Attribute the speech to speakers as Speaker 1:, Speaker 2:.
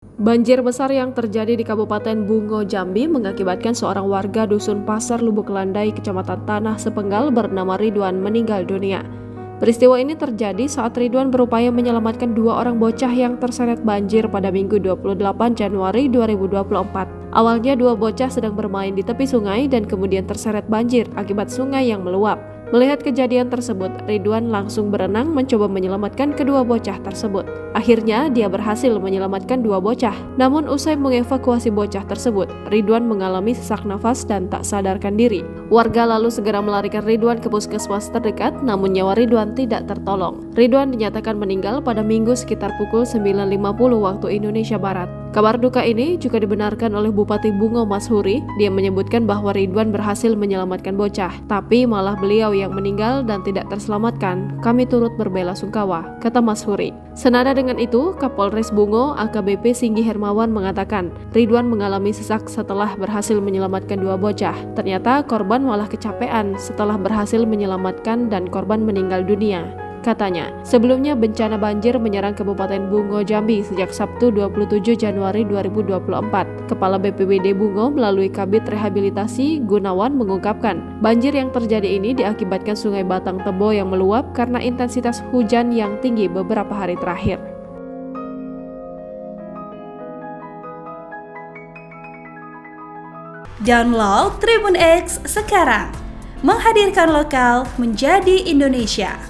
Speaker 1: Banjir besar yang terjadi di Kabupaten Bungo, Jambi mengakibatkan seorang warga Dusun Pasar Lubuk Landai, Kecamatan Tanah Sepenggal bernama Ridwan meninggal dunia. Peristiwa ini terjadi saat Ridwan berupaya menyelamatkan dua orang bocah yang terseret banjir pada Minggu 28 Januari 2024. Awalnya dua bocah sedang bermain di tepi sungai dan kemudian terseret banjir akibat sungai yang meluap. Melihat kejadian tersebut, Ridwan langsung berenang mencoba menyelamatkan kedua bocah tersebut. Akhirnya, dia berhasil menyelamatkan dua bocah. Namun usai mengevakuasi bocah tersebut, Ridwan mengalami sesak nafas dan tak sadarkan diri. Warga lalu segera melarikan Ridwan ke puskesmas terdekat, namun nyawa Ridwan tidak tertolong. Ridwan dinyatakan meninggal pada Minggu sekitar pukul 9.50 waktu Indonesia Barat. Kabar duka ini juga dibenarkan oleh Bupati Bungo Mas Huri. Dia menyebutkan bahwa Ridwan berhasil menyelamatkan bocah, tapi malah beliau yang meninggal dan tidak terselamatkan. Kami turut berbelasungkawa, kata Mas Huri. Senada dengan itu, Kapolres Bungo AKBP Singgi Hermawan mengatakan Ridwan mengalami sesak setelah berhasil menyelamatkan dua bocah. Ternyata korban malah kecapean setelah berhasil menyelamatkan dan korban meninggal dunia. Katanya, sebelumnya bencana banjir menyerang Kabupaten Bungo, Jambi sejak Sabtu 27 Januari 2024. Kepala BPBD Bungo melalui Kabid Rehabilitasi Gunawan mengungkapkan, banjir yang terjadi ini diakibatkan Sungai Batang Tebo yang meluap karena intensitas hujan yang tinggi beberapa hari terakhir.
Speaker 2: Download Tribun X sekarang, menghadirkan lokal menjadi Indonesia.